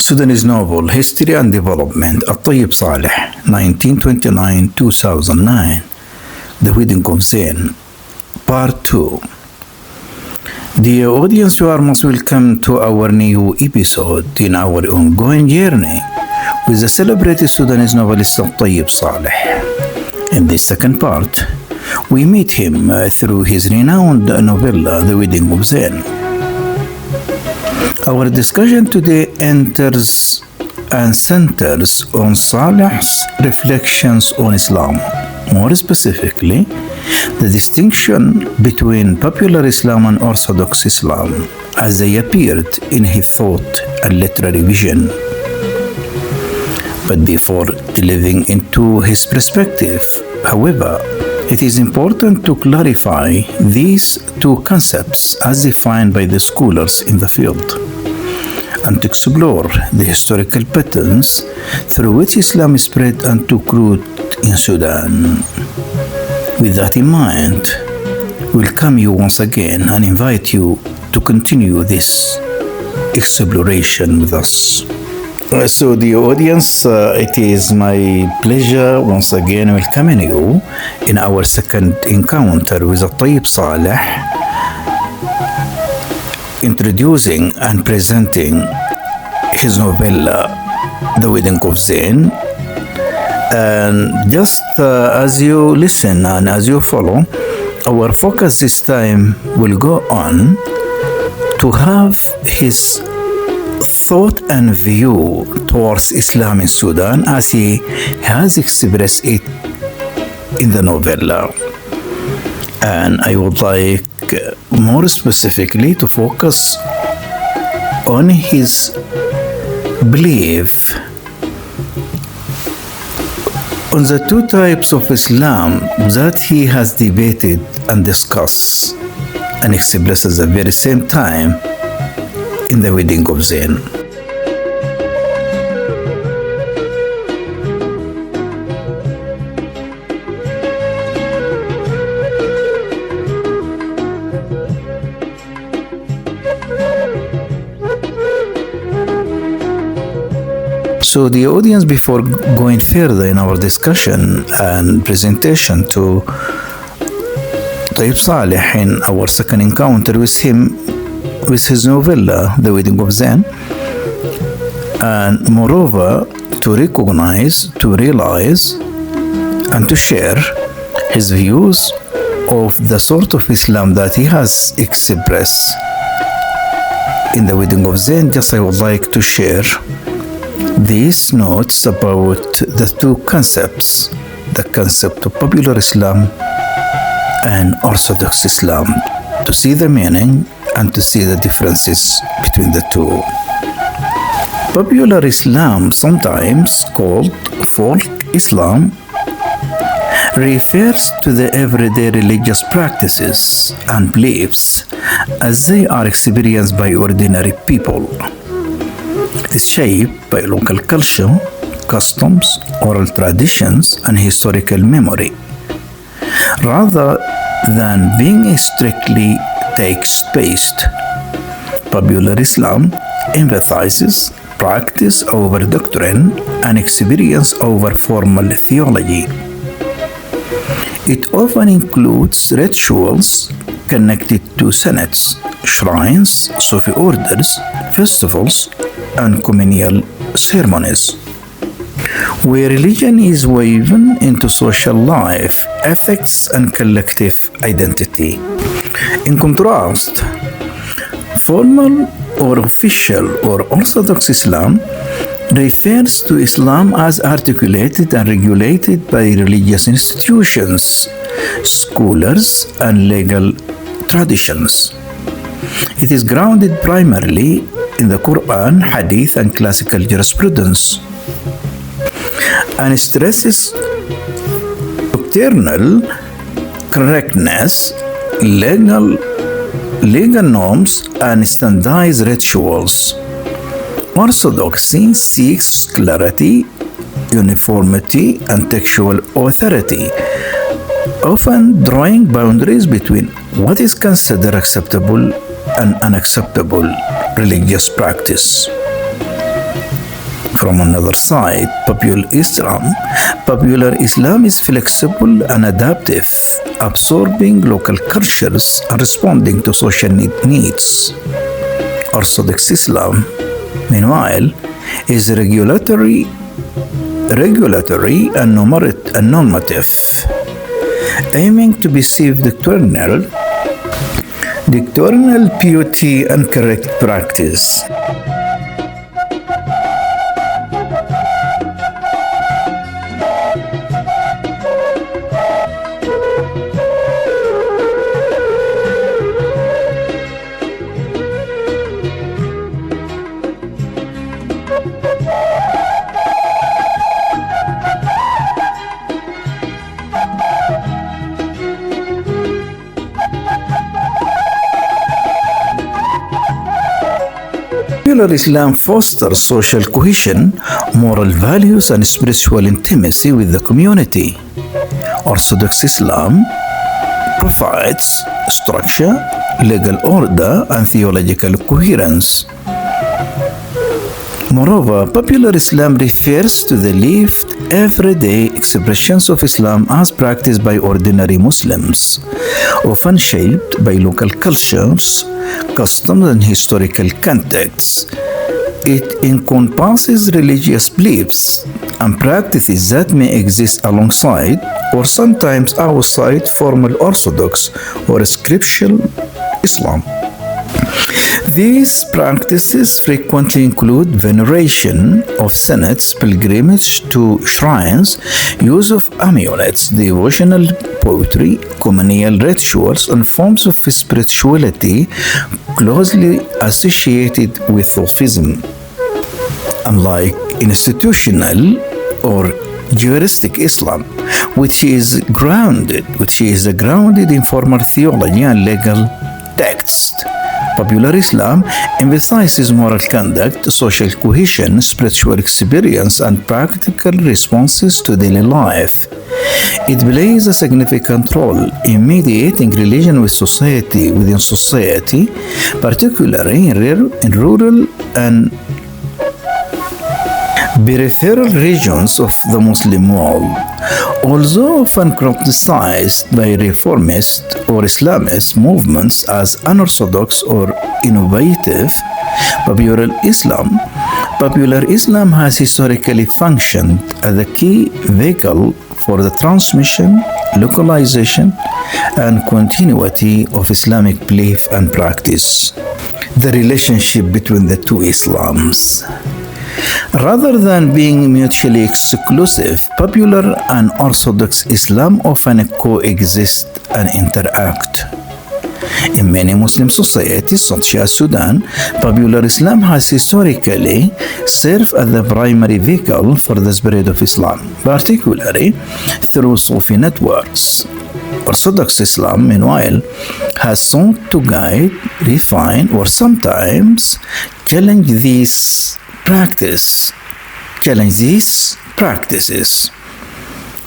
Sudanese novel History and Development Tayeb Salih 1929-2009 The Wedding of Zein Part 2. Dear audience, you are most welcome to our new episode in our ongoing journey with the celebrated Sudanese novelist Tayeb Salih. In this second part, we meet him through his renowned novella The Wedding of Zein. Our discussion today enters and centers on Salih's reflections on Islam, more specifically, the distinction between popular Islam and Orthodox Islam as they appeared in his thought and literary vision. But before delving into his perspective, however, it is important to clarify these two concepts as defined by the scholars in the field, and to explore the historical patterns through which Islam spread and took root in Sudan. With that in mind, welcome you once again and invite you to continue this exploration with us. So the audience, it is my pleasure once again welcoming you in our second encounter with Tayeb Salih, introducing and presenting his novella, The Wedding of Zein. And just as you listen and as you follow, our focus this time will go on to have his thought and view towards Islam in Sudan as he has expressed it in the novella. And I would like more specifically to focus on his belief on the two types of Islam that he has debated and discussed and expressed at the very same time in The Wedding of Zein. So the audience, before going further in our discussion and presentation to Tayeb Salih in our second encounter with him, with his novella, The Wedding of Zein, and moreover, to recognize, to realize, and to share his views of the sort of Islam that he has expressed in The Wedding of Zein, just I would like to share these notes about the two concepts, the concept of popular Islam and Orthodox Islam, to see the meaning and to see the differences between the two. Popular Islam, sometimes called folk Islam, refers to the everyday religious practices and beliefs as they are experienced by ordinary people. It is shaped by local culture, customs, oral traditions, and historical memory, rather than being strictly text-based. Popular Islam emphasizes practice over doctrine and experience over formal theology. It often includes rituals connected to synods, shrines, Sufi orders, festivals, and communal ceremonies, where religion is woven into social life, ethics, and collective identity. In contrast, formal or official or Orthodox Islam refers to Islam as articulated and regulated by religious institutions, scholars, and legal traditions. It is grounded primarily in the Quran, Hadith, and classical jurisprudence, and stresses doctrinal correctness, legal norms, and standardized rituals. Orthodoxy seeks clarity, uniformity, and textual authority, often drawing boundaries between what is considered acceptable and unacceptable religious practice. From another side, popular Islam is flexible and adaptive, absorbing local cultures and responding to social needs. Orthodox Islam, meanwhile, is regulatory and normative, aiming to perceive doctrinal purity and correct practice. Popular Islam fosters social cohesion, moral values, and spiritual intimacy with the community. Orthodox Islam provides structure, legal order, and theological coherence. Moreover, popular Islam refers to the lived, everyday expressions of Islam as practiced by ordinary Muslims, often shaped by local cultures, customs, and historical contexts. It encompasses religious beliefs and practices that may exist alongside or sometimes outside formal Orthodox or scriptural Islam. These practices frequently include veneration of synods, pilgrimage to shrines, use of amulets, devotional poetry, communal rituals, and forms of spirituality closely associated with Sufism. Unlike institutional or juristic Islam, which is grounded in formal theology and legal text, popular Islam emphasizes moral conduct, social cohesion, spiritual experience, and practical responses to daily life. It plays a significant role in mediating religion within society, particularly in rural and peripheral regions of the Muslim world. Although often criticized by reformist or Islamist movements as unorthodox or innovative, popular Islam has historically functioned as a key vehicle for the transmission, localization, and continuity of Islamic belief and practice. The relationship between the two Islams. Rather than being mutually exclusive, popular and Orthodox Islam often coexist and interact. In many Muslim societies, such as Sudan, popular Islam has historically served as the primary vehicle for the spread of Islam, particularly through Sufi networks. Orthodox Islam, meanwhile, has sought to guide, refine, or sometimes challenge these practices.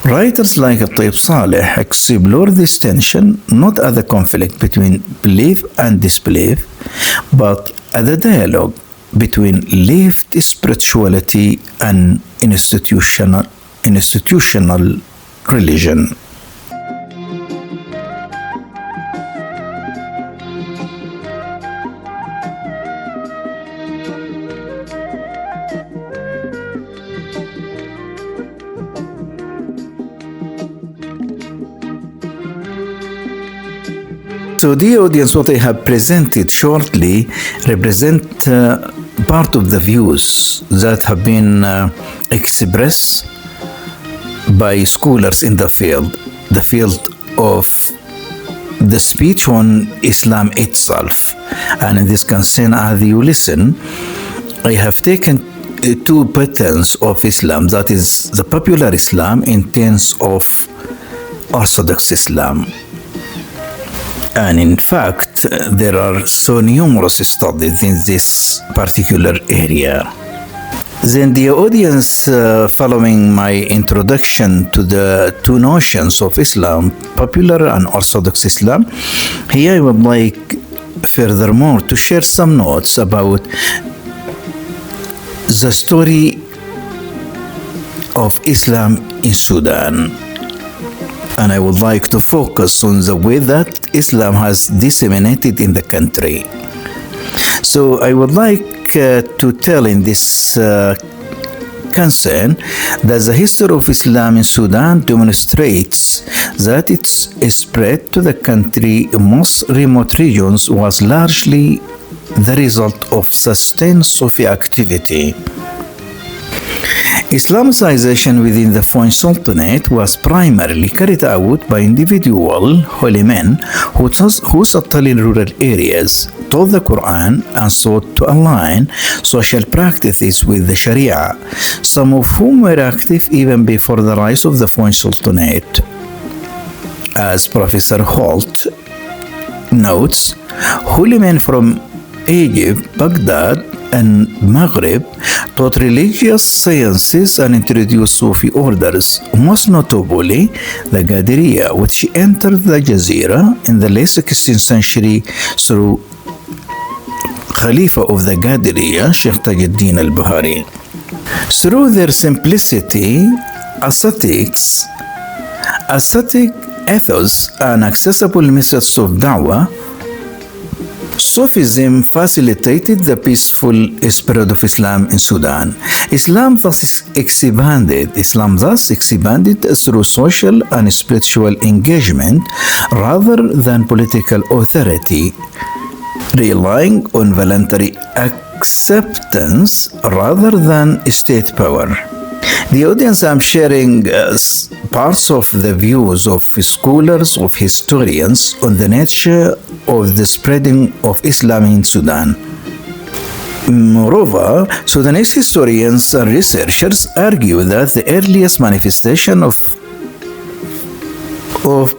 Writers like Tayeb Salih explore this tension not as a conflict between belief and disbelief, but as a dialogue between lived spirituality and institutional religion. So, dear audience, what I have presented shortly represent part of the views that have been expressed by scholars in the field of the speech on Islam itself. And in this concern, as you listen, I have taken two patterns of Islam, that is the popular Islam in terms of Orthodox Islam. And in fact, there are so numerous studies in this particular area. Then the audience, following my introduction to the two notions of Islam, popular and Orthodox Islam, here I would like furthermore to share some notes about the story of Islam in Sudan. And I would like to focus on the way that Islam has disseminated in the country. So I would like to tell in this concern that the history of Islam in Sudan demonstrates that its spread to the country's most remote regions was largely the result of sustained Sufi activity. Islamicization within the French Sultanate was primarily carried out by individual holy men who settled in rural areas, taught the Quran, and sought to align social practices with the Sharia, some of whom were active even before the rise of the French Sultanate. As Professor Holt notes, holy men from Egypt, Baghdad, and Maghreb taught religious sciences and introduced Sufi orders, most notably the Qadiriya, which entered the Jazeera in the late 16th century through Khalifa of the Qadiriya, Sheikh Tajuddin al-Buhari. Through their simplicity, ascetic ethos, and accessible methods of da'wah, Sufism facilitated the peaceful spread of Islam in Sudan. Islam thus expanded through social and spiritual engagement rather than political authority, relying on voluntary acceptance rather than state power. The audience, I'm sharing parts of the views of scholars, of historians on the nature of the spreading of Islam in Sudan. Moreover, Sudanese historians and researchers argue that the earliest manifestation of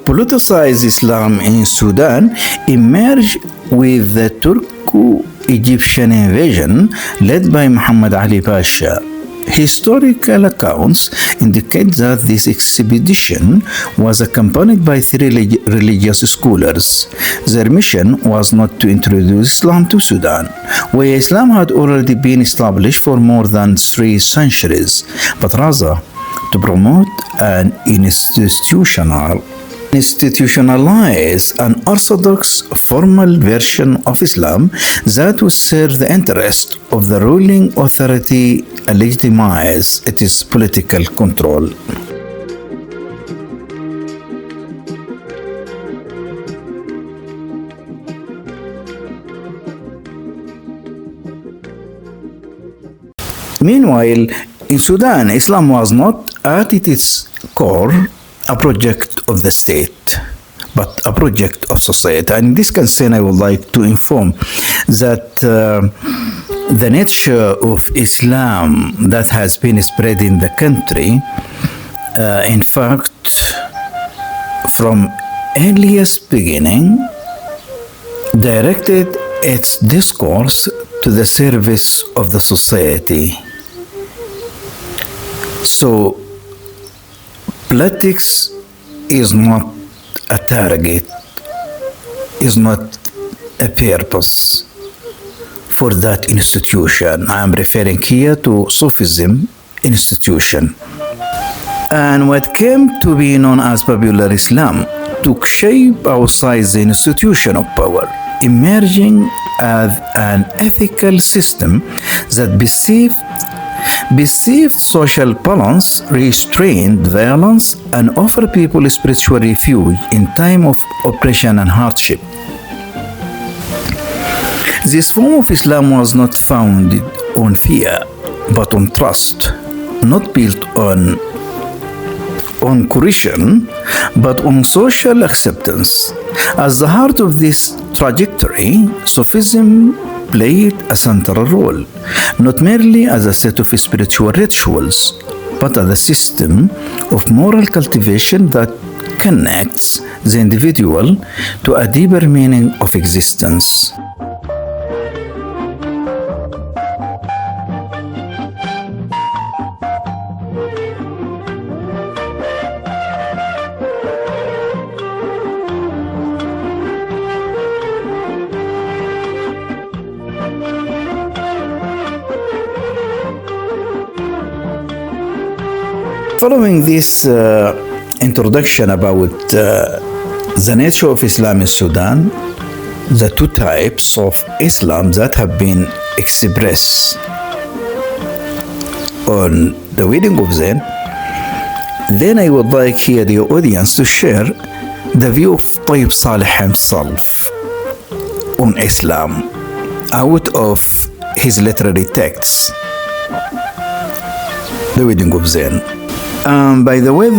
politicized Islam in Sudan emerged with the Turco-Egyptian invasion led by Muhammad Ali Pasha. Historical accounts indicate that this expedition was accompanied by three religious scholars. Their mission was not to introduce Islam to Sudan, where Islam had already been established for more than 3 centuries, but rather to promote and institutionalize an orthodox formal version of Islam that would serve the interest of the ruling authority and legitimize its political control. Meanwhile, in Sudan, Islam was not at its core a project of the state, but a project of society. And in this concern, I would like to inform that the nature of Islam that has been spread in the country, in fact, from earliest beginning, directed its discourse to the service of the society. So, politics is not a target, is not a purpose for that institution. I am referring here to Sufism institution. And what came to be known as popular Islam took shape outside the institution of power, emerging as an ethical system that perceived social balance, restrained violence, and offered people spiritual refuge in time of oppression and hardship. This form of Islam was not founded on fear, but on trust, not built on coercion, but on social acceptance. As the heart of this trajectory, Sufism played a central role, not merely as a set of spiritual rituals, but as a system of moral cultivation that connects the individual to a deeper meaning of existence. Following this introduction about the nature of Islam in Sudan, the two types of Islam that have been expressed on the Wedding of Zein, then I would like here the audience to share the view of Tayeb Salih himself on Islam out of his literary texts, the Wedding of Zein. By the way,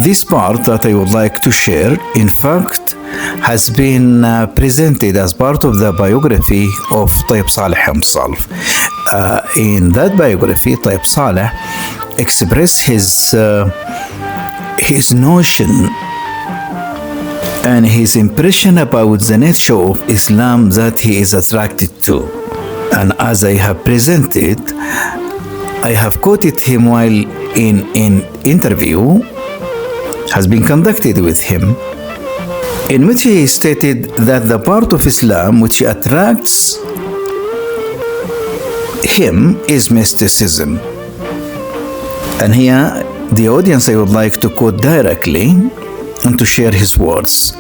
this part that I would like to share, in fact, has been presented as part of the biography of Tayeb Salih himself. In that biography, Tayeb Salih expressed his notion and his impression about the nature of Islam that he is attracted to. And as I have presented, I have quoted him while in interview has been conducted with him, in which he stated that the part of Islam which attracts him is mysticism. And here, the audience, I would like to quote directly and to share his words.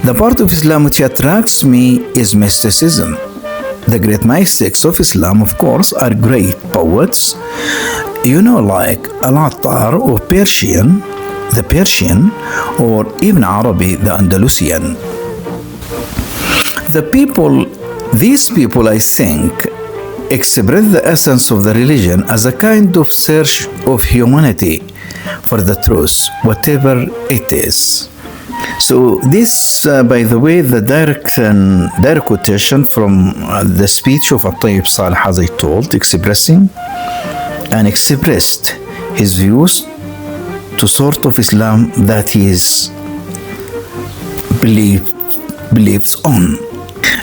The part of Islam which attracts me is mysticism. The great mystics of Islam, of course, are great poets, like Al-Attar or the Persian, or Ibn Arabi, the Andalusian. These people, I think, express the essence of the religion as a kind of search of humanity for the truth, whatever it is. So this, by the way, the direct quotation from the speech of Tayeb Salih, as I told, expressed his views to sort of Islam that he is believes on.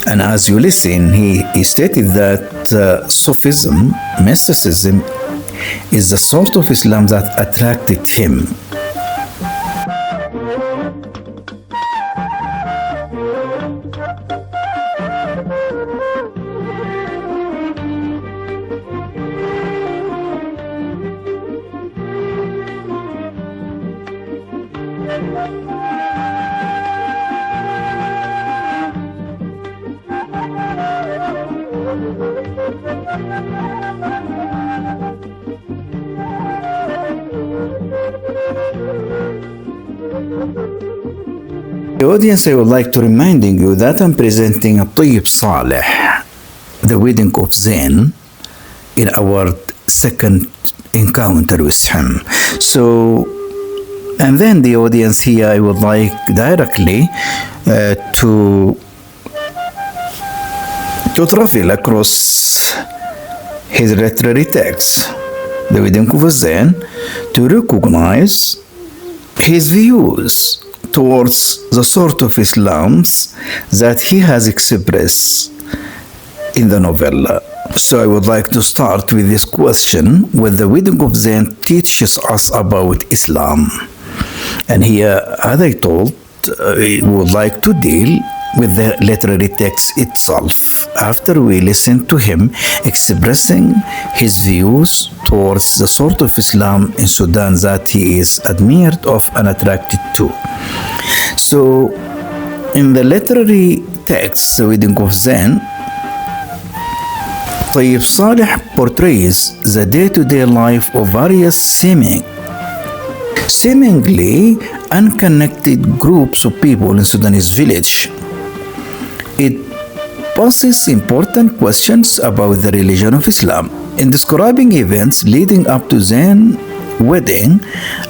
And as you listen, he stated that Sufism, mysticism, is the sort of Islam that attracted him. The audience, I would like to reminding you that I'm presenting Tayeb Salih, the Wedding of Zein, in our second encounter with him. So And then the audience here, I would like directly to travel across his literary text, the Wedding of Zein, to recognize his views towards the sort of Islams that he has expressed in the novella. So I would like to start with this question: what the Wedding of Zein teaches us about Islam. And here, as I told, we would like to deal with the literary text itself after we listen to him expressing his views towards the sort of Islam in Sudan that he is admired of and attracted to. So, in the literary text, The Wedding of Zein, Tayeb Salih portrays the day-to-day life of various seemingly unconnected groups of people in Sudanese village. It poses important questions about the religion of Islam. In describing events leading up to Zain's wedding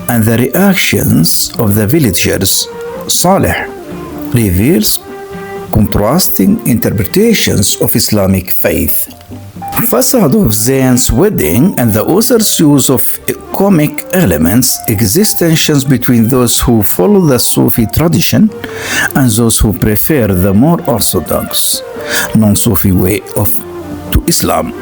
and the reactions of the villagers, Salih reveals contrasting interpretations of Islamic faith. Facade of Zain's wedding and the author's use of comic elements exist tensions between those who follow the Sufi tradition and those who prefer the more orthodox, non-Sufi way to Islam.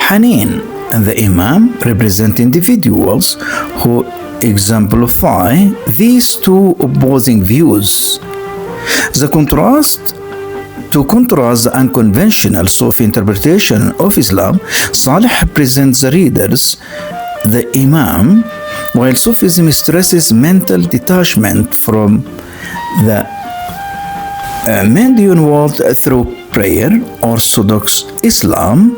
Haneen and the Imam represent individuals who exemplify these two opposing views. To contrast the unconventional Sufi interpretation of Islam, Salih presents the readers the Imam, while Sufism stresses mental detachment from the mundane world through prayer. Orthodox Islam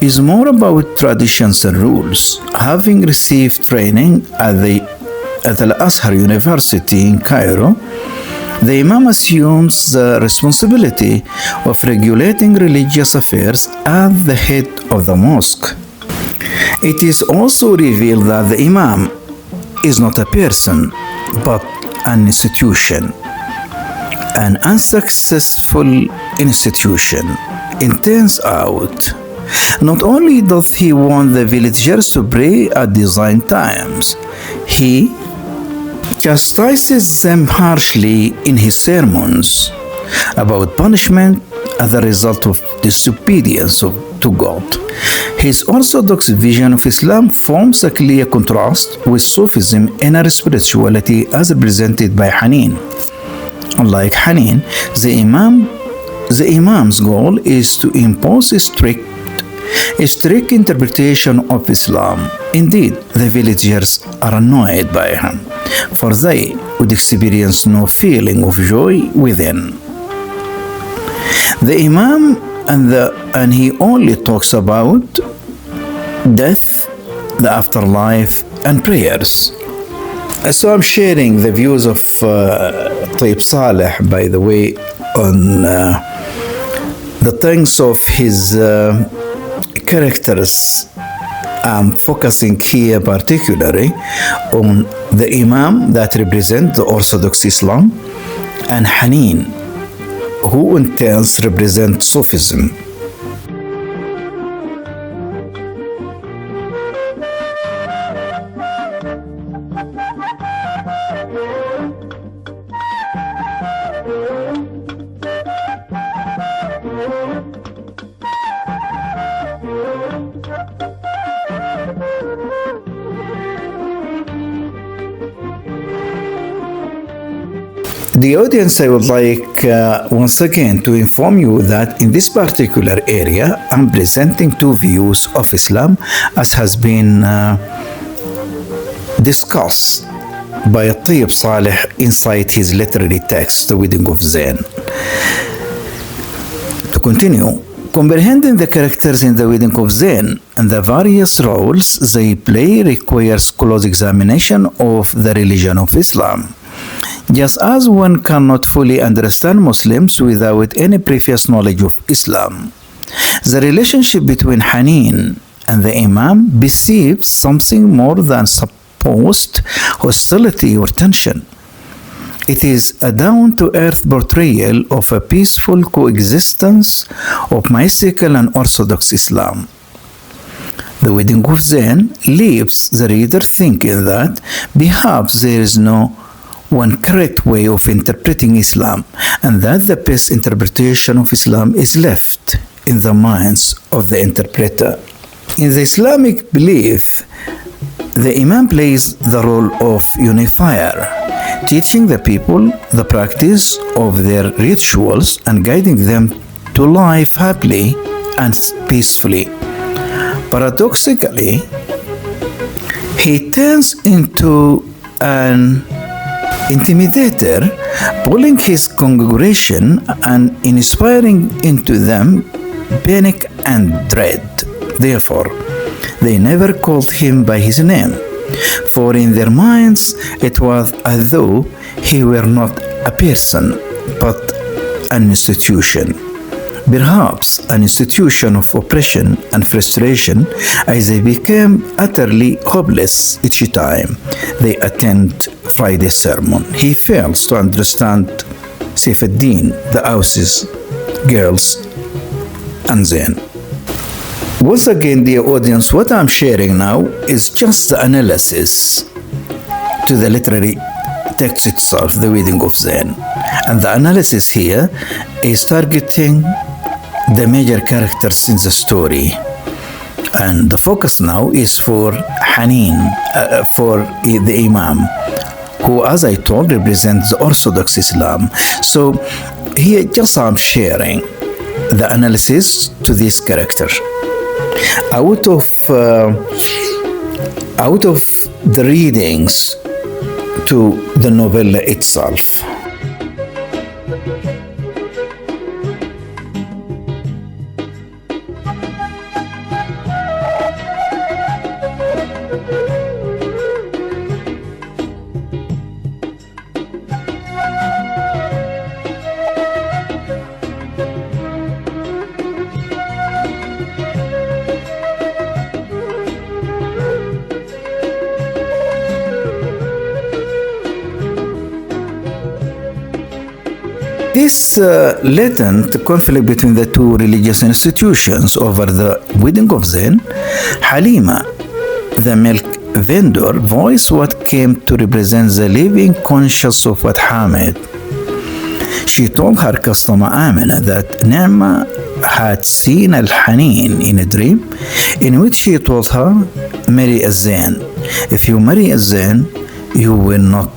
is more about traditions and rules. Having received training at the Al-Azhar University in Cairo, the Imam assumes the responsibility of regulating religious affairs at the head of the mosque. It is also revealed that the Imam is not a person, but an institution, an unsuccessful institution. It turns out, not only does he want the villagers to pray at designated times, he chastises them harshly in his sermons about punishment as a result of disobedience to God. His orthodox vision of Islam forms a clear contrast with Sufism inner spirituality as represented by Haneen. Unlike Haneen, the Imam's goal is to impose a strict interpretation of Islam. Indeed, the villagers are annoyed by him, for they would experience no feeling of joy within. The Imam and he only talks about death, the afterlife, and prayers. So I'm sharing the views of Tayeb Salih, by the way, on the things of his characters. I'm focusing here particularly on the Imam that represents the Orthodox Islam and Haneen, who in turn represent Sufism. The audience, I would like once again to inform you that in this particular area, I'm presenting two views of Islam as has been discussed by Tayeb Salih inside his literary text, The Wedding of Zein. To continue, comprehending the characters in The Wedding of Zein and the various roles they play requires close examination of the religion of Islam. Just as one cannot fully understand Muslims without any previous knowledge of Islam, the relationship between Haneen and the Imam perceives something more than post hostility or tension. It is a down-to-earth portrayal of a peaceful coexistence of mystical and Orthodox Islam. The Wedding of Zein leaves the reader thinking that perhaps there is no one correct way of interpreting Islam, and that the best interpretation of Islam is left in the minds of the interpreter. In the Islamic belief, the Imam plays the role of unifier, teaching the people the practice of their rituals and guiding them to live happily and peacefully. Paradoxically, he turns into an intimidator, pulling his congregation and inspiring into them panic and dread. Therefore, they never called him by his name, for in their minds it was as though he were not a person, but an institution. Perhaps an institution of oppression and frustration, as they became utterly hopeless each time they attend Friday's sermon. He fails to understand Saifuddin, the Ausis, girls, and Zein. Once again, dear audience, what I'm sharing now is just the analysis to the literary text itself, the Wedding of Zein. And the analysis here is targeting the major characters in the story. And the focus now is for Hanin, for the Imam, who, as I told, represents the Orthodox Islam. So here just I'm sharing the analysis to this character. Out of the readings to the novella itself. This latent conflict between the two religious institutions over the Wedding of Zein, Halima, the milk vendor, voiced what came to represent the living conscience of what Hamid. She told her customer Amina that Ni'ma had seen Al-Hanin in a dream in which she told her, marry a Zein. If you marry a Zein, you will not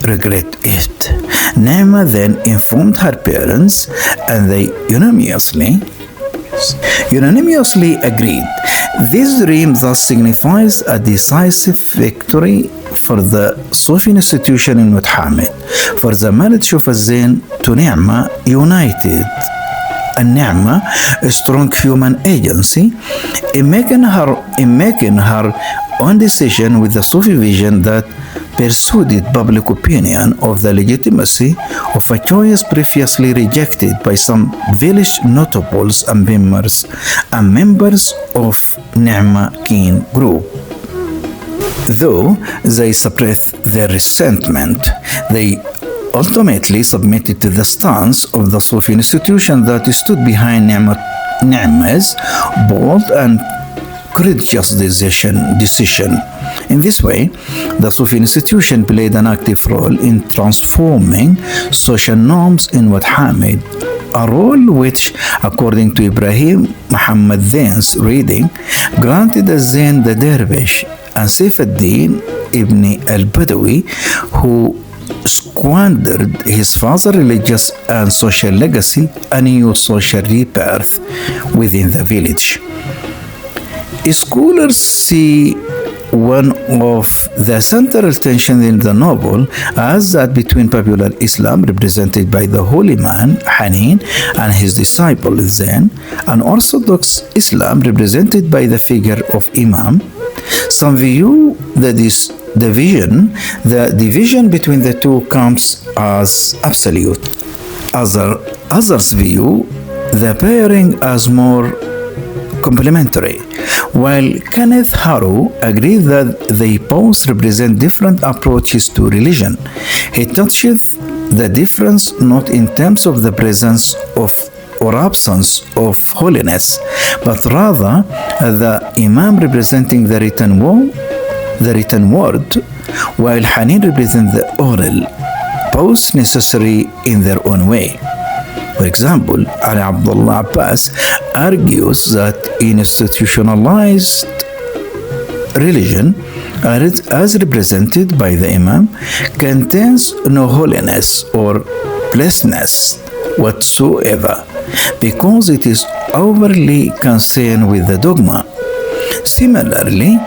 regret it. Ni'ma then informed her parents and they unanimously agreed. This dream thus signifies a decisive victory for the Sufi institution in Muhammad, for the marriage of Zein to Ni'ma united and Ni'ma a strong human agency in making her own decision with the Sufi vision that persuaded public opinion of the legitimacy of a choice previously rejected by some village notables and members of Ni'ma Kin group. Though they suppressed their resentment, they ultimately submitted to the stance of the Sufi institution that stood behind Ni'ma's bold and courageous decision. In this way, the Sufi institution played an active role in transforming social norms in what Hamid, a role which, according to Ibrahim Muhammad Zain's reading, granted Zein the Dervish and Saifuddin ibn al-Badawi, who squandered his father's religious and social legacy, a new social rebirth within the village. Scholars see one of the central tensions in the novel as that between popular Islam, represented by the holy man Hanin and his disciple Zein, and Orthodox Islam, represented by the figure of Imam. Some view that this the division between the two comes as absolute. Others view the pairing as more complementary. While Kenneth Harrow agreed that they both represent different approaches to religion, he touches the difference not in terms of the presence of or absence of holiness, but rather the Imam representing the written word, while Hanin represents the oral, both necessary in their own way. For example, Ali Abdullah Abbas argues that institutionalized religion, as represented by the Imam, contains no holiness or blessedness whatsoever, because it is overly concerned with the dogma. Similarly,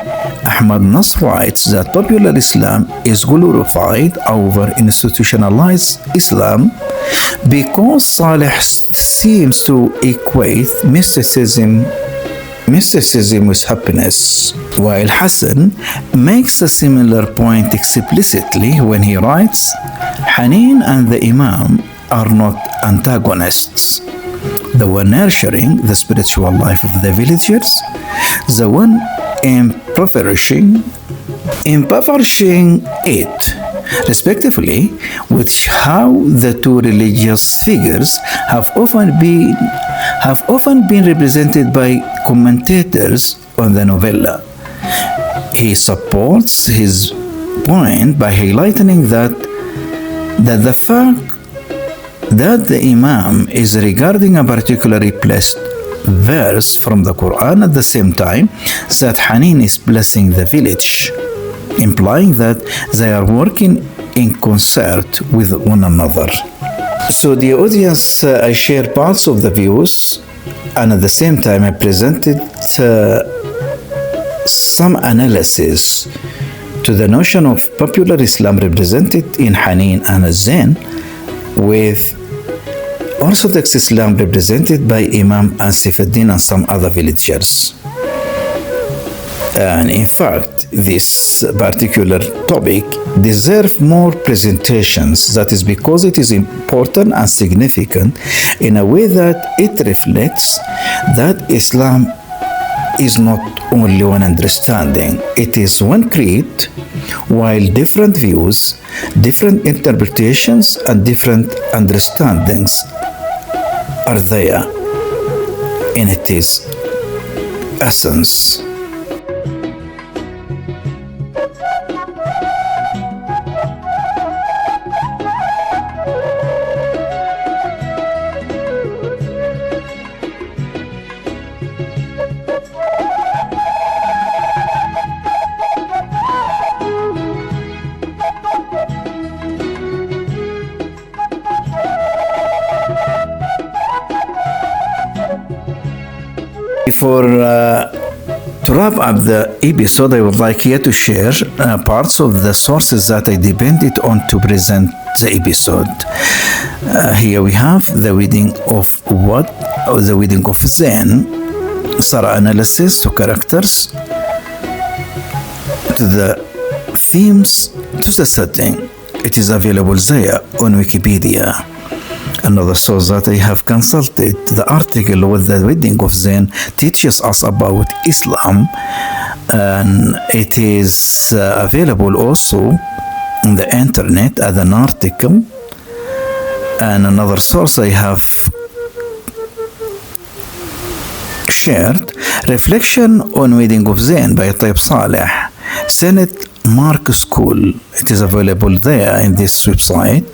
Ahmad Nasr writes that popular Islam is glorified over institutionalized Islam because Salih seems to equate mysticism with happiness, while Hassan makes a similar point explicitly when he writes, Hanin and the Imam are not antagonists. The one nurturing the spiritual life of the villagers, the one impoverishing it, respectively, which how the two religious figures have often been represented by commentators on the novella. He supports his point by highlighting that the fact that the Imam is regarding a particularly blessed verse from the Quran at the same time that Hanin is blessing the village, implying that they are working in concert with one another. So the audience, I share parts of the views, and at the same time I presented some analysis to the notion of popular Islam represented in Hanin and Zein, with Orthodox Islam represented by Imam and Saifuddin and some other villagers. And in fact, this particular topic deserves more presentations. That is because it is important and significant in a way that it reflects that Islam is not only one understanding, it is one creed, while different views, different interpretations, and different understandings are there in its essence. Before to wrap up the episode, I would like here to share parts of the sources that I depended on to present the episode. Here we have the Wedding of Zein, thorough analysis to characters, to the themes, to the setting. It is available there on Wikipedia. Another source that I have consulted, the article with the Wedding of Zein teaches us about Islam, and it is available also on the internet as an article. And another source I have shared, Reflection on Wedding of Zein by Tayeb Salih, Senate Mark School. It is available there in this website.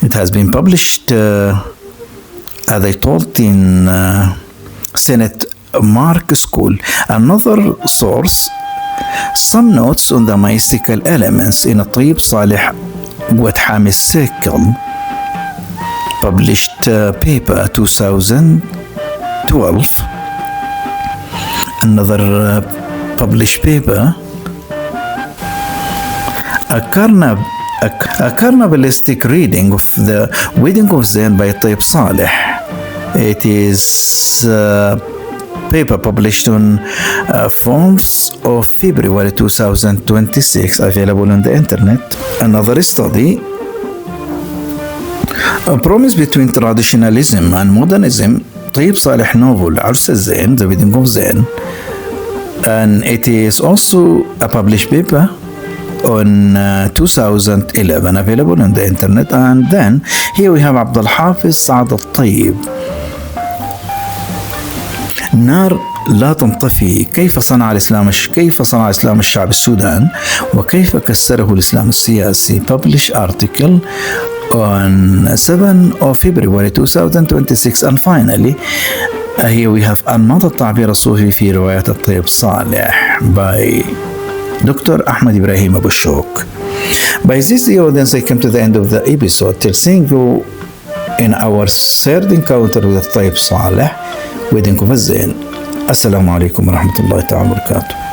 It has been published, as I told, in Senate Mark School. Another source, some notes on the mystical elements in a Tayeb Salih Hamis Cycle, published paper 2012. Another published paper, a carnivalistic reading of the Wedding of Zein by Tayeb Salih. It is a paper published on 4th of February 2026, available on the internet. Another study, a promise between traditionalism and modernism Tayeb Salih novel Urs al-Zain, The Wedding of Zein, and it is also a published paper on 2011 available on the internet. And then here we have Abdul Hafiz Saad al-Tayyib, نار لا تنطفي، كيف صنع الإسلام الشعب السودان وكيف كسره الإسلام السياسي. Published article on 7 of February 2026. And finally here we have أنماط التعبير الصوفي في روايات الطيب صالح by Dr. Ahmed Ibrahim Abu Shok. By this, the audience, I come to the end of the episode. Till seeing you in our third encounter with Tayeb Salih, Wedding of Zein. Assalamu alaikum wa rahmatullahi ta'ala wa barakatuh.